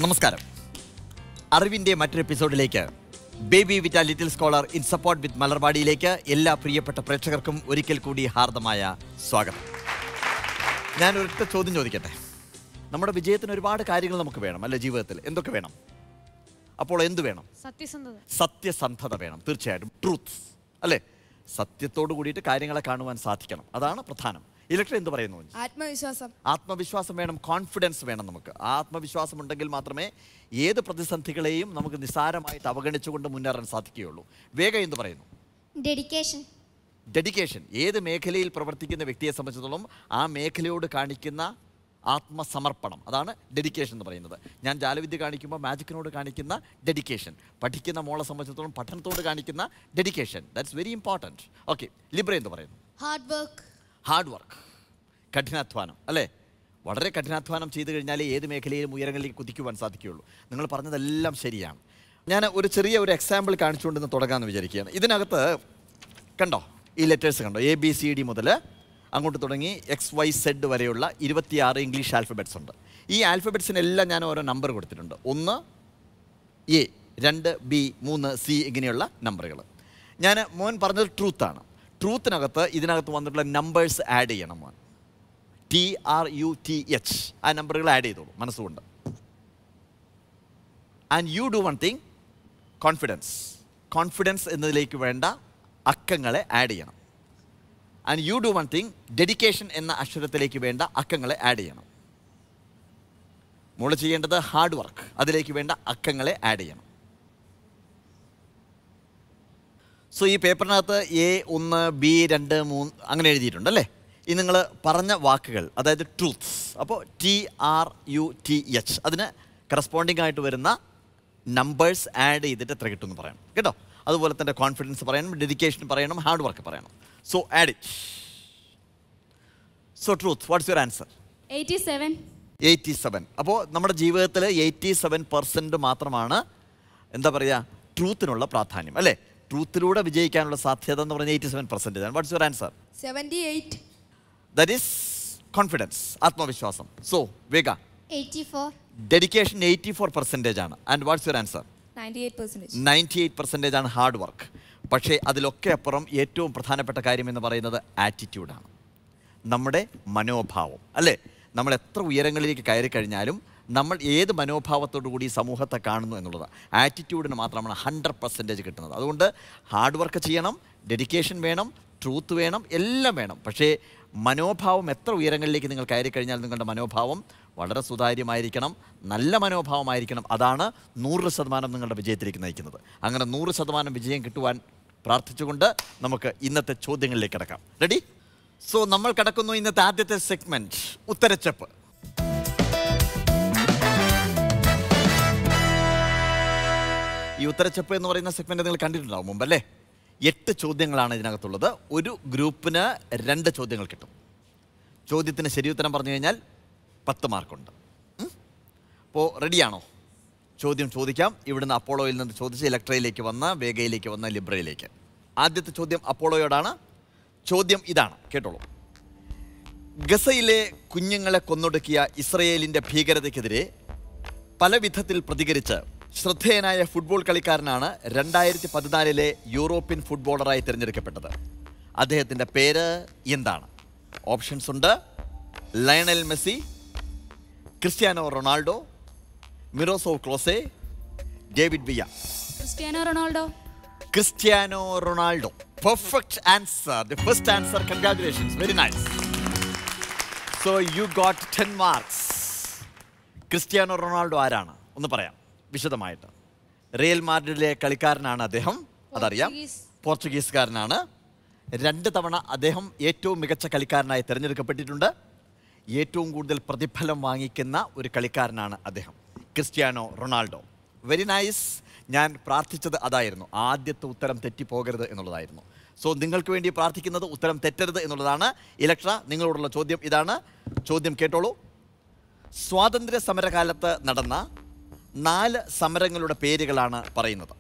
നമസ്കാരം. അറിവിൻ്റെ മറ്റൊരു എപ്പിസോഡിലേക്ക് baby Vita little scholar in support with മലർവാടിയിലേക്ക് എല്ലാ പ്രിയപ്പെട്ട പ്രേക്ഷകർക്കും ഒരിക്കൽ കൂടി ഹാർദമായ സ്വാഗതം. ഞാൻ ഒരൊറ്റ ചോദ്യം ചോദിക്കട്ടെ. നമ്മുടെ വിജയത്തിന് ഒരുപാട് കാര്യങ്ങൾ നമുക്ക് വേണം അല്ലേ? ജീവിതത്തിൽ എന്തൊക്കെ വേണം? അപ്പോൾ എന്ത് വേണം? സത്യസന്ധത വേണം. തീർച്ചയായിട്ടും ട്രൂത്ത് അല്ലേ? സത്യത്തോട് കൂടിയിട്ട് കാര്യങ്ങളെ കാണുവാൻ സാധിക്കണം. അതാണ് പ്രധാനം. ഇലക്ഷൻ എന്ത് പറയുന്നു? ആത്മവിശ്വാസം വേണം. കോൺഫിഡൻസ് വേണം. നമുക്ക് ആത്മവിശ്വാസം ഉണ്ടെങ്കിൽ മാത്രമേ ഏത് പ്രതിസന്ധികളെയും നമുക്ക് നിസ്സാരമായിട്ട് അവഗണിച്ചുകൊണ്ട് മുന്നേറാൻ സാധിക്കുകയുള്ളൂ. വേഗം എന്ത് പറയുന്നു? ഡെഡിക്കേഷൻ. ഏത് മേഖലയിൽ പ്രവർത്തിക്കുന്ന വ്യക്തിയെ സംബന്ധിച്ചിടത്തോളം ആ മേഖലയോട് കാണിക്കുന്ന ആത്മസമർപ്പണം, അതാണ് ഡെഡിക്കേഷൻ എന്ന് പറയുന്നത്. ഞാൻ ജാലവിദ്യ കാണിക്കുമ്പോൾ മാജിക്കിനോട് കാണിക്കുന്ന ഡെഡിക്കേഷൻ, പഠിക്കുന്ന മോളെ സംബന്ധിച്ചിടത്തോളം പഠനത്തോട് കാണിക്കുന്ന dedication, that's very important. Okay, Libra എന്ന് പറയുന്നു? ഹാർഡ് വർക്ക്, കഠിനാധ്വാനം അല്ലേ? വളരെ കഠിനാധ്വാനം ചെയ്തു കഴിഞ്ഞാലേ ഏത് മേഖലയിലും ഉയരങ്ങളിലേക്ക് കുതിക്കുവാൻ സാധിക്കുകയുള്ളൂ. നിങ്ങൾ പറഞ്ഞതെല്ലാം ശരിയാണ്. ഞാൻ ഒരു ചെറിയ എക്സാമ്പിൾ കാണിച്ചുകൊണ്ടിന്ന് തുടങ്ങാമെന്ന് വിചാരിക്കുകയാണ്. ഇതിനകത്ത് കണ്ടോ, ഈ ലെറ്റേഴ്സ് കണ്ടോ? ABCD മുതൽ അങ്ങോട്ട് തുടങ്ങി XYZ വരെയുള്ള 26 ഇംഗ്ലീഷ് ആൽഫബറ്റ്സ് ഉണ്ട്. ഈ ആൽഫബറ്റ്സിനെല്ലാം ഞാൻ ഓരോ നമ്പർ കൊടുത്തിട്ടുണ്ട്. 1 A, 2 B, 3 C ഇങ്ങനെയുള്ള നമ്പറുകൾ. ഞാൻ മോൻ പറഞ്ഞത് ട്രൂത്താണ്. ട്രൂത്തിനകത്ത് ഇതിനകത്ത് വന്നിട്ടുള്ള നമ്പേഴ്സ് ആഡ് ചെയ്യണം മോൻ. TRUTH ആ നമ്പറുകൾ ആഡ് ചെയ്തോളൂ മനസ്സുകൊണ്ട്. And you do one thing, confidence എന്നതിലേക്ക് വേണ്ട അക്കങ്ങളെ ആഡ് ചെയ്യണം. And you do one thing, dedication എന്ന അക്ഷരത്തിലേക്ക് വേണ്ട അക്കങ്ങളെ ആഡ് ചെയ്യണം. മോള് ചെയ്യേണ്ടത് ഹാർഡ് വർക്ക്, അതിലേക്ക് വേണ്ട അക്കങ്ങളെ ആഡ് ചെയ്യണം. സോ ഈ പേപ്പറിനകത്ത് A1 B2 3 അങ്ങനെ എഴുതിയിട്ടുണ്ടല്ലേ? ഈ നിങ്ങൾ പറഞ്ഞ വാക്കുകൾ, അതായത് ട്രൂത്ത്സ്, അപ്പോൾ TRUTH അതിന് കറസ്പോണ്ടിങ് ആയിട്ട് വരുന്ന നമ്പേഴ്സ് ആഡ് ചെയ്തിട്ട് എത്ര കിട്ടുമെന്ന് പറയണം കേട്ടോ. അതുപോലെ തന്നെ കോൺഫിഡൻസ് പറയണം, ഡെഡിക്കേഷൻ പറയണം, ഹാർഡ് വർക്ക് പറയണം. So add it. So truth, what's your answer? 87. അപ്പോൾ നമ്മുടെ ജീവിതത്തിൽ 87% മാത്രമാണ് എന്താ പറയുക, ട്രൂത്തിനുള്ള പ്രാധാന്യം അല്ലേ? ട്രൂത്തിലൂടെ വിജയിക്കാനുള്ള സാധ്യത എന്ന് പറഞ്ഞാൽ 87% ആണ്. What's your answer? 78. That is confidence, ആത്മവിശ്വാസം. സോ വേഗ? 84. ഡെഡിക്കേഷൻ 84% ആണ്. And what's your answer? 98%. 98% ആണ് ഹാർഡ് വർക്ക്. പക്ഷേ അതിലൊക്കെ അപ്പുറം ഏറ്റവും പ്രധാനപ്പെട്ട കാര്യം എന്ന് പറയുന്നത് ആറ്റിറ്റ്യൂഡാണ്, നമ്മുടെ മനോഭാവം അല്ലേ? നമ്മൾ എത്ര ഉയരങ്ങളിലേക്ക് കയറി കഴിഞ്ഞാലും നമ്മൾ ഏത് മനോഭാവത്തോടു കൂടി സമൂഹത്തെ കാണുന്നു എന്നുള്ളതാണ്. ആറ്റിറ്റ്യൂഡിന് മാത്രമാണ് 100% കിട്ടുന്നത്. അതുകൊണ്ട് ഹാർഡ് വർക്ക് ചെയ്യണം, ഡെഡിക്കേഷൻ വേണം, ട്രൂത്ത് വേണം, എല്ലാം വേണം. പക്ഷേ മനോഭാവം എത്ര ഉയരങ്ങളിലേക്ക് നിങ്ങൾ കയറി കഴിഞ്ഞാൽ നിങ്ങളുടെ മനോഭാവം വളരെ സുതാര്യമായിരിക്കണം, നല്ല മനോഭാവമായിരിക്കണം. അതാണ് 100% നിങ്ങളുടെ വിജയത്തിലേക്ക് നയിക്കുന്നത്. അങ്ങനെ 100% വിജയം കിട്ടുവാൻ പ്രാർത്ഥിച്ചുകൊണ്ട് നമുക്ക് ഇന്നത്തെ ചോദ്യങ്ങളിലേക്ക് കിടക്കാം. റെഡി? സോ നമ്മൾ കിടക്കുന്നു ഇന്നത്തെ ആദ്യത്തെ സെഗ്മെൻറ്റ്, ഉത്തരച്ചെപ്പ്. ഈ ഉത്തരച്ചെപ്പ് എന്ന് പറയുന്ന സെഗ്മെൻറ്റ് നിങ്ങൾ കണ്ടിട്ടുണ്ടാവും മുമ്പല്ലേ? 8 ചോദ്യങ്ങളാണ് ഇതിനകത്തുള്ളത്. ഒരു ഗ്രൂപ്പിന് 2 ചോദ്യങ്ങൾ കിട്ടും. ചോദ്യത്തിന് ശരിയുത്തരം പറഞ്ഞു കഴിഞ്ഞാൽ 10 മാർക്കുണ്ട്. അപ്പോൾ റെഡിയാണോ? ചോദ്യം ചോദിക്കാം. ഇവിടുന്ന് അപ്പോളോയിൽ നിന്ന് ചോദിച്ച് ഇലക്ട്രയിലേക്ക് വന്ന, വേഗയിലേക്ക് വന്ന, ലിബ്രയിലേക്ക്. ആദ്യത്തെ ചോദ്യം അപ്പോളോയോടാണ്. ചോദ്യം ഇതാണ്, കേട്ടോളൂ. ഗസയിലെ കുഞ്ഞുങ്ങളെ കൊന്നൊടുക്കിയ ഇസ്രയേലിൻ്റെ ഭീകരതയ്ക്കെതിരെ പല വിധത്തിൽ പ്രതികരിച്ച് ശ്രദ്ധേയനായ ഫുട്ബോൾ കളിക്കാരനാണ് 2014 യൂറോപ്യൻ ഫുട്ബോളറായി തിരഞ്ഞെടുക്കപ്പെട്ടത്. അദ്ദേഹത്തിൻ്റെ പേര് എന്താണ്? ഓപ്ഷൻസ് ഉണ്ട്. Lionel Messi, Cristiano Ronaldo, Miroslav Close, David via. Cristiano Ronaldo. Perfect answer. The first answer. Congratulations. Very nice. So you got 10 marks. Cristiano Ronaldo ആരാണ് ഒന്ന് പറയാം വിശദമായിട്ട്. റിയൽ മാഡ്രിഡിലെ കളിക്കാരനാണ് അദ്ദേഹം, അതറിയാം. പോർച്ചുഗീസുകാരനാണ്. 2 തവണ അദ്ദേഹം ഏറ്റവും മികച്ച കളിക്കാരനായി തിരഞ്ഞെടുക്കപ്പെട്ടിട്ടുണ്ട്. ഏറ്റവും കൂടുതൽ പ്രതിഫലം വാങ്ങിക്കുന്ന ഒരു കളിക്കാരനാണ് അദ്ദേഹം, ക്രിസ്ത്യാനോ റൊണാൾഡോ. Very nice. ഞാൻ പ്രാർത്ഥിച്ചത് അതായിരുന്നു, ആദ്യത്തെ ഉത്തരം തെറ്റിപ്പോകരുത് എന്നുള്ളതായിരുന്നു. സോ നിങ്ങൾക്ക് വേണ്ടി പ്രാർത്ഥിക്കുന്നത് ഉത്തരം തെറ്റരുത് എന്നുള്ളതാണ്. ഇലക്ട്ര, നിങ്ങളോടുള്ള ചോദ്യം ഇതാണ്. ചോദ്യം കേട്ടോളൂ. സ്വാതന്ത്ര്യ സമരകാലത്ത് നടന്ന 4 സമരങ്ങളുടെ പേരുകളാണ് പറയുന്നത്.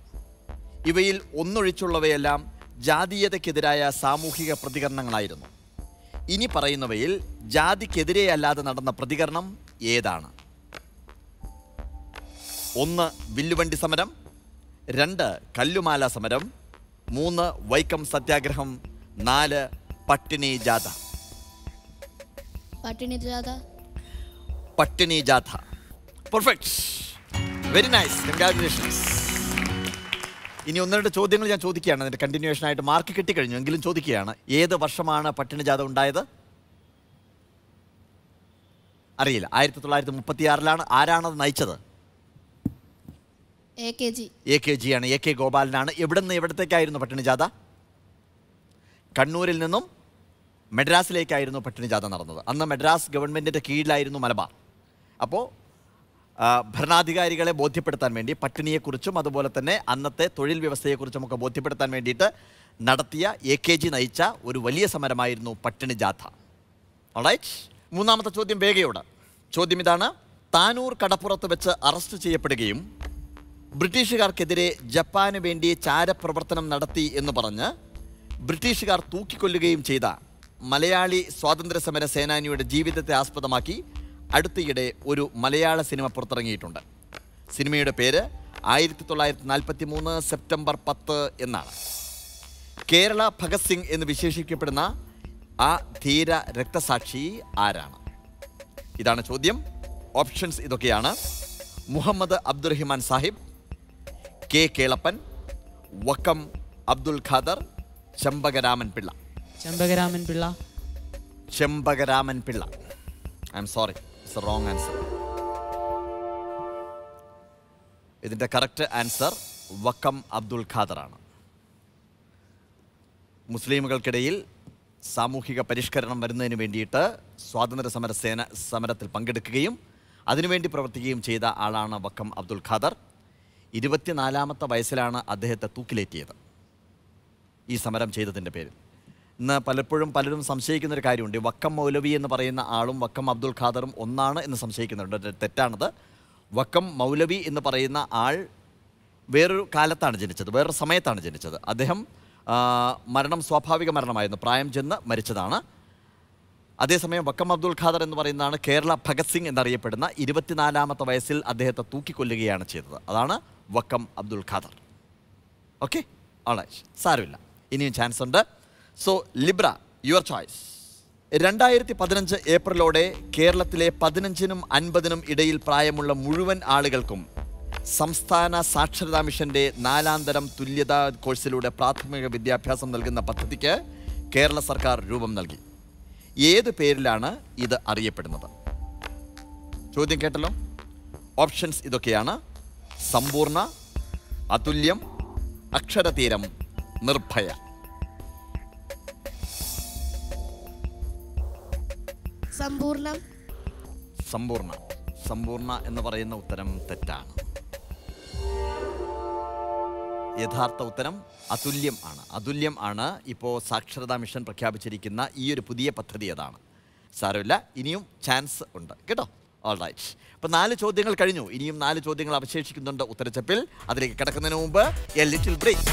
ഇവയിൽ ഒന്നൊഴിച്ചുള്ളവയെല്ലാം ജാതീയതയ്ക്കെതിരായ സാമൂഹിക പ്രതികരണങ്ങളായിരുന്നു. ഇനി പറയുന്നവയിൽ ജാതിക്കെതിരെ അല്ലാതെ നടന്ന പ്രതികരണം ഏതാണ്? 1 വില്ലുവണ്ടി സമരം, 2 കല്ലുമാല സമരം, 3 വൈക്കം സത്യാഗ്രഹം, 4 പട്ടിണി ജാഥ. പട്ടിണി ജാഥ. Perfect, very nice, congratulations. ഇനി 1-2 ചോദ്യങ്ങൾ ഞാൻ ചോദിക്കുകയാണ്. അതിൻ്റെ കണ്ടിന്യൂഷൻ ആയിട്ട് മാർക്ക് കിട്ടിക്കഴിഞ്ഞു എങ്കിലും ചോദിക്കുകയാണ്. ഏത് വർഷമാണ് പട്ടിണി ജാഥ ഉണ്ടായത്? അറിയില്ല. 1936 ആരാണത് നയിച്ചത്? AKG ആണ്. AK ഗോപാലനാണ്. എവിടെ നിന്ന് എവിടത്തേക്കായിരുന്നു പട്ടിണി ജാഥ? കണ്ണൂരിൽ നിന്നും മദ്രാസിലേക്കായിരുന്നു പട്ടിണി ജാഥ നടന്നത്. അന്ന് മദ്രാസ് ഗവൺമെൻറ്റിൻ്റെ കീഴിലായിരുന്നു മലബാർ. അപ്പോൾ ഭരണാധികാരികളെ ബോധ്യപ്പെടുത്താൻ വേണ്ടി പട്ടിണിയെക്കുറിച്ചും അതുപോലെ തന്നെ അന്നത്തെ തൊഴിൽ വ്യവസ്ഥയെക്കുറിച്ചുമൊക്കെ ബോധ്യപ്പെടുത്താൻ വേണ്ടിയിട്ട് നടത്തിയ AKG നയിച്ച ഒരു വലിയ സമരമായിരുന്നു പട്ടിണി ജാഥ. ഓൾറൈറ്റ്, 3-ാമത്തെ ചോദ്യം വേഗയോട്. ചോദ്യം ഇതാണ്. താനൂർ കടപ്പുറത്ത് വെച്ച് അറസ്റ്റ് ചെയ്യപ്പെടുകയും ബ്രിട്ടീഷുകാർക്കെതിരെ ജപ്പാന് വേണ്ടി ചാരപ്രവർത്തനം നടത്തി എന്ന് പറഞ്ഞ് ബ്രിട്ടീഷുകാർ തൂക്കിക്കൊല്ലുകയും ചെയ്ത മലയാളി സ്വാതന്ത്ര്യസമര സേനാനിയുടെ ജീവിതത്തെ ആസ്പദമാക്കി അടുത്തിടെ ഒരു മലയാള സിനിമ പുറത്തിറങ്ങിയിട്ടുണ്ട്. സിനിമയുടെ പേര് 1943 സെപ്റ്റംബർ 10 എന്നാണ്. കേരള ഭഗത് സിംഗ് എന്ന് വിശേഷിക്കപ്പെടുന്ന ആ ധീര രക്തസാക്ഷി ആരാണ്? ഇതാണ് ചോദ്യം. ഓപ്ഷൻസ് ഇതൊക്കെയാണ്. Muhammad Abdurahiman Sahib, K Kelappan, Vakkom Abdul Khader, Chempakaraman Pillai. I'm sorry, it's a wrong answer. ഇതിൻ്റെ കറക്റ്റ് ആൻസർ വക്കം അബ്ദുൽ ഖാദറാണ്. മുസ്ലിമുകൾക്കിടയിൽ സാമൂഹിക പരിഷ്കരണം വരുന്നതിന് വേണ്ടിയിട്ട് സ്വാതന്ത്ര്യ സമരത്തിൽ പങ്കെടുക്കുകയും അതിനുവേണ്ടി പ്രവർത്തിക്കുകയും ചെയ്ത ആളാണ് വക്കം അബ്ദുൽ ഖാദർ. 24-ാമത്തെ വയസ്സിലാണ് അദ്ദേഹത്തെ തൂക്കിലേറ്റിയത് ഈ സമരം ചെയ്തതിൻ്റെ പേരിൽ. ഇന്ന് പലരും സംശയിക്കുന്നൊരു കാര്യമുണ്ട്. വക്കം മൗലവി എന്ന് പറയുന്ന ആളും വക്കം അബ്ദുൽ ഖാദറും ഒന്നാണ് എന്ന് സംശയിക്കുന്നുണ്ട്. തെറ്റാണത്. വക്കം മൗലവി എന്ന് പറയുന്ന ആൾ വേറൊരു കാലത്താണ് ജനിച്ചത്, വേറൊരു സമയത്താണ് ജനിച്ചത്. അദ്ദേഹം മരണം സ്വാഭാവിക മരണമായിരുന്നു, പ്രായം ചെന്ന് മരിച്ചതാണ്. അതേസമയം വക്കം അബ്ദുൽ ഖാദർ എന്ന് പറയുന്നതാണ് കേരള ഭഗത് സിംഗ് എന്നറിയപ്പെടുന്ന 24-ാമത്തെ വയസ്സിൽ അദ്ദേഹത്തെ തൂക്കിക്കൊല്ലുകയാണ് ചെയ്തത്. അതാണ് വക്കം അബ്ദുൽ ഖാദർ. ഓക്കെ, ഓൾറൈറ്റ്, സാരമില്ല, ഇനിയും ചാൻസ് ഉണ്ട്. So Libra, your choice. 2015 ഏപ്രിലോടെ കേരളത്തിലെ 15-നും 50-നും ഇടയിൽ പ്രായമുള്ള മുഴുവൻ ആളുകൾക്കും സംസ്ഥാന സാക്ഷരതാ മിഷന്റെ 4-ാം തരം തുല്യതാ കോഴ്സിലൂടെ പ്രാഥമിക വിദ്യാഭ്യാസം നൽകുന്ന പദ്ധതിക്ക് കേരള സർക്കാർ രൂപം നൽകി. ഏത് പേരിലാണ് ഇത് അറിയപ്പെടുന്നത്? ചോദ്യം കേട്ടല്ലോ. ഓപ്ഷൻസ് ഇതൊക്കെയാണ്. സമ്പൂർണ്ണ, അതുല്യം, അക്ഷരതീരം, നിർഭയ. സമ്പൂർണ്ണ എന്ന് പറയുന്ന ഉത്തരം തെറ്റാണ്. യഥാർത്ഥ ഉത്തരം അതുല്യം ആണ്. അതുല്യം ആണ് ഇപ്പോൾ സാക്ഷരതാ മിഷൻ പ്രഖ്യാപിച്ചിരിക്കുന്ന ഈ ഒരു പുതിയ പദ്ധതി. അതാണ്. സാരമില്ല, ഇനിയും ചാൻസ് ഉണ്ട് കേട്ടോ. ഓൾ റൈറ്റ്, അപ്പോൾ 4 ചോദ്യങ്ങൾ കഴിഞ്ഞു. ഇനിയും 4 ചോദ്യങ്ങൾ അവശേഷിക്കുന്നുണ്ട് ഉത്തരച്ചപ്പിൽ. അതിലേക്ക് കിടക്കുന്നതിന് മുമ്പ് a little break.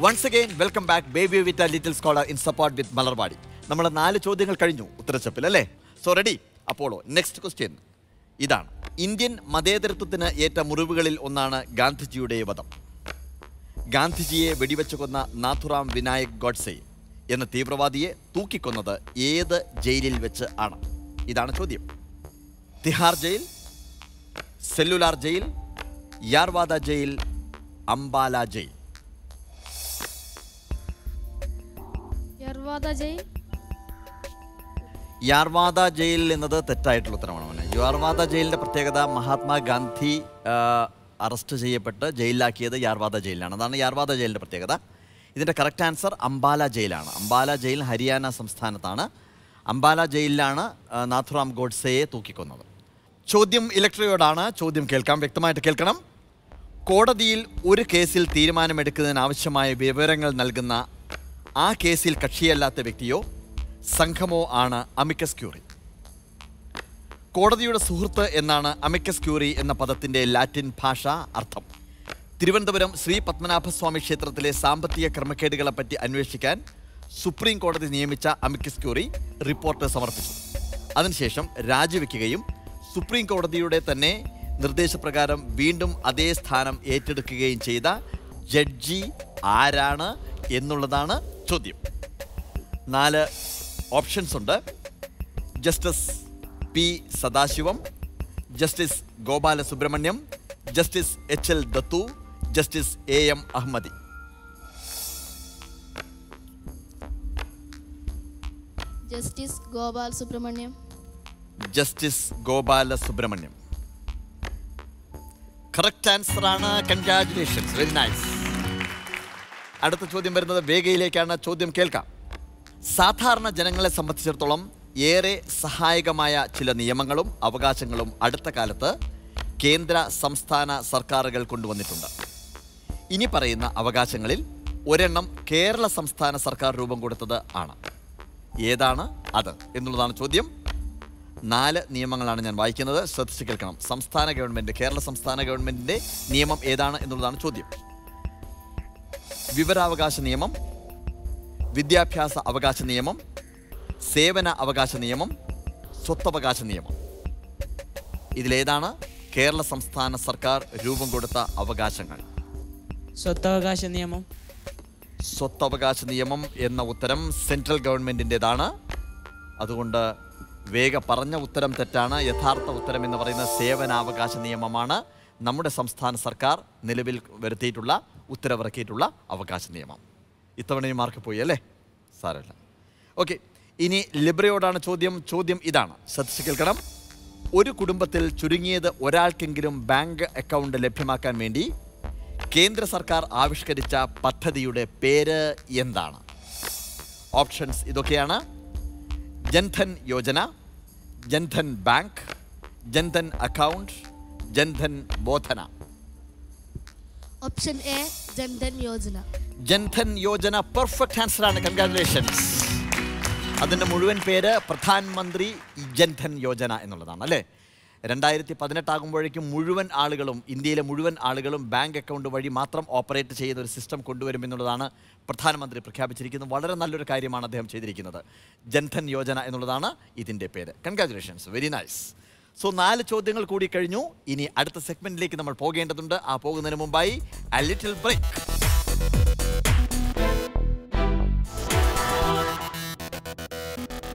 Once again welcome back baby with little scholar in support with Malarvadi. നമ്മൾ 4 ചോദ്യങ്ങൾ കഴിഞ്ഞു ഉത്തരച്ചപ്പിൽ അല്ലേ? So ready? അപ്പോളോ നെക്സ്റ്റ് ക്വസ്റ്റ്യൻ ഇതാണ്. ഇന്ത്യൻ മതേതരത്വത്തിന് ഏറ്റ മുറിവുകളിൽ ഒന്നാണ് ഗാന്ധിജിയുടെ വധം. ഗാന്ധിജിയെ വെടിവെച്ച് കൊന്ന നാഥുറാം വിനായക് ഗോഡ്സെ എന്ന തീവ്രവാദിയെ തൂക്കിക്കൊന്നത് ഏത് ജയിലിൽ വെച്ച് ആണ്? ഇതാണ് ചോദ്യം. Tihar jail, cellular jail, Yerwada jail, Ambala jail. Yerwada jail എന്നത് തെറ്റായിട്ടുള്ള ഉത്തരമാണ്. യാർവാദ ജയിലിൻ്റെ പ്രത്യേകത മഹാത്മാഗാന്ധി അറസ്റ്റ് ചെയ്യപ്പെട്ട് ജയിലിലാക്കിയത് യാർവാദ ജയിലിലാണ്. അതാണ് യാർവാദ ജയിലിൻ്റെ പ്രത്യേകത. ഇതിൻ്റെ കറക്റ്റ് ആൻസർ അംബാല ജയിലാണ്. അംബാല ജയിൽ ഹരിയാന സംസ്ഥാനത്താണ്. അംബാല ജയിലിലാണ് നാഥുറാം ഗോഡ്സെയെ തൂക്കിക്കൊന്നത്. ചോദ്യം ഇലക്ട്രിയോടാണ്. ചോദ്യം കേൾക്കാം, വ്യക്തമായിട്ട് കേൾക്കണം. കോടതിയിൽ ഒരു കേസിൽ തീരുമാനമെടുക്കുന്നതിനാവശ്യമായ വിവരങ്ങൾ നൽകുന്ന ആ കേസിൽ കക്ഷിയല്ലാത്ത വ്യക്തിയോ സംഘമോ ആണ് അമിക്കസ് ക്യൂറി. കോടതിയുടെ സുഹൃത്ത് എന്നാണ് അമിക്കസ് ക്യൂറി എന്ന പദത്തിൻ്റെ ലാറ്റിൻ ഭാഷ അർത്ഥം. തിരുവനന്തപുരം ശ്രീ പത്മനാഭസ്വാമി ക്ഷേത്രത്തിലെ സാമ്പത്തിക ക്രമക്കേടുകളെപ്പറ്റി അന്വേഷിക്കാൻ സുപ്രീം കോടതി നിയമിച്ച അമിക്കസ് ക്യൂറി റിപ്പോർട്ട് സമർപ്പിച്ചു. അതിനുശേഷം രാജിവെക്കുകയും സുപ്രീം കോടതിയുടെ തന്നെ നിർദ്ദേശപ്രകാരം വീണ്ടും അതേ സ്ഥാനം ഏറ്റെടുക്കുകയും ചെയ്ത ജഡ്ജി ആരാണ് എന്നുള്ളതാണ് ചോദ്യം. 4 ഓപ്ഷൻസ് ഉണ്ട്. Justice P Sadasivam, justice Gopala Subramaniam, justice H L Dattu, justice A M Ahmadi. Justice Gopal Subramaniam. Justice Gopala Subramaniam correct answer ആണ്. Congratulations, very nice. അടുത്ത ചോദ്യം വരുന്നത് വേഗയിലേക്കാണ്. ചോദ്യം കേൾക്കാം. സാധാരണ ജനങ്ങളെ സംബന്ധിച്ചിടത്തോളം ഏറെ സഹായകമായ ചില നിയമങ്ങളും അവകാശങ്ങളും അടുത്ത കാലത്ത് കേന്ദ്ര സംസ്ഥാന സർക്കാരുകൾ കൊണ്ടുവന്നിട്ടുണ്ട്. ഇനി പറയുന്ന അവകാശങ്ങളിൽ ഒരെണ്ണം കേരള സംസ്ഥാന സർക്കാർ രൂപം കൊടുത്തത് ആണ്. ഏതാണ് അത് എന്നുള്ളതാണ് ചോദ്യം. 4 നിയമങ്ങളാണ് ഞാൻ വായിക്കുന്നത്, ശ്രദ്ധിച്ച് കേൾക്കണം. സംസ്ഥാന ഗവൺമെൻറ്, കേരള സംസ്ഥാന ഗവൺമെൻറ്റിൻ്റെ നിയമം ഏതാണ് എന്നുള്ളതാണ് ചോദ്യം. വിവരാവകാശ നിയമം, വിദ്യാഭ്യാസ അവകാശ നിയമം, സേവന അവകാശ നിയമം, സ്വത്തവകാശ നിയമം. ഇതിലേതാണ് കേരള സംസ്ഥാന സർക്കാർ രൂപം കൊടുത്ത അവകാശങ്ങൾ? സ്വത്തവകാശ നിയമം. സ്വത്തവകാശ നിയമം എന്ന ഉത്തരം സെൻട്രൽ ഗവൺമെൻറ്റിൻ്റെതാണ്. അതുകൊണ്ട് വേഗ പറഞ്ഞ ഉത്തരം തെറ്റാണ്. യഥാർത്ഥ ഉത്തരം എന്ന് പറയുന്ന സേവനാവകാശ നിയമമാണ്. നമ്മുടെ സംസ്ഥാന സർക്കാർ നിലവിൽ വരുത്തിയിട്ടുള്ള, ഉത്തരവിറക്കിയിട്ടുള്ള അവകാശ നിയമം. ഇത്തവണയും മാർക്ക് പോയി അല്ലേ? സാരമില്ല. ഓക്കെ, ഇനി ലിബ്രയോടാണ് ചോദ്യം. ചോദ്യം ഇതാണ്, ശ്രദ്ധിച്ച് കേൾക്കണം. ഒരു കുടുംബത്തിൽ ചുരുങ്ങിയത് ഒരാൾക്കെങ്കിലും ബാങ്ക് അക്കൗണ്ട് ലഭ്യമാക്കാൻ വേണ്ടി കേന്ദ്ര സർക്കാർ ആവിഷ്കരിച്ച പദ്ധതിയുടെ പേര് എന്താണ്? ഓപ്ഷൻസ് ഇതൊക്കെയാണ്. ജൻധൻ യോജന, ജൻധൻ ബാങ്ക്, ജൻധൻ അക്കൗണ്ട്, ജൻധൻ ബോധന. Option A Jan Dhan Yojana. Jan Dhan Yojana perfect answer ആണ്. കൺഗ്രാറ്റുലേഷൻസ്. അതിൻ്റെ മുഴുവൻ പേര് പ്രധാൻമന്ത്രി ജൻധൻ യോജന എന്നുള്ളതാണ് അല്ലേ? 2018 ആകുമ്പോഴേക്കും മുഴുവൻ ആളുകളും, ഇന്ത്യയിലെ മുഴുവൻ ആളുകളും ബാങ്ക് അക്കൗണ്ട് വഴി മാത്രം ഓപ്പറേറ്റ് ചെയ്യുന്ന ഒരു സിസ്റ്റം കൊണ്ടുവരുമെന്നുള്ളതാണ് പ്രധാനമന്ത്രി പ്രഖ്യാപിച്ചിരിക്കുന്നത്. വളരെ നല്ലൊരു കാര്യമാണ് അദ്ദേഹം ചെയ്തിരിക്കുന്നത്. ജൻധൻ യോജന എന്നുള്ളതാണ് ഇതിൻ്റെ പേര്. Congratulations, very nice. സോ 4 ചോദ്യങ്ങൾ കൂടി കഴിഞ്ഞു. ഇനി അടുത്ത സെഗ്മെൻറ്റിലേക്ക് നമ്മൾ പോകേണ്ടതുണ്ട്. ആ പോകുന്നതിന് മുമ്പായി a little break.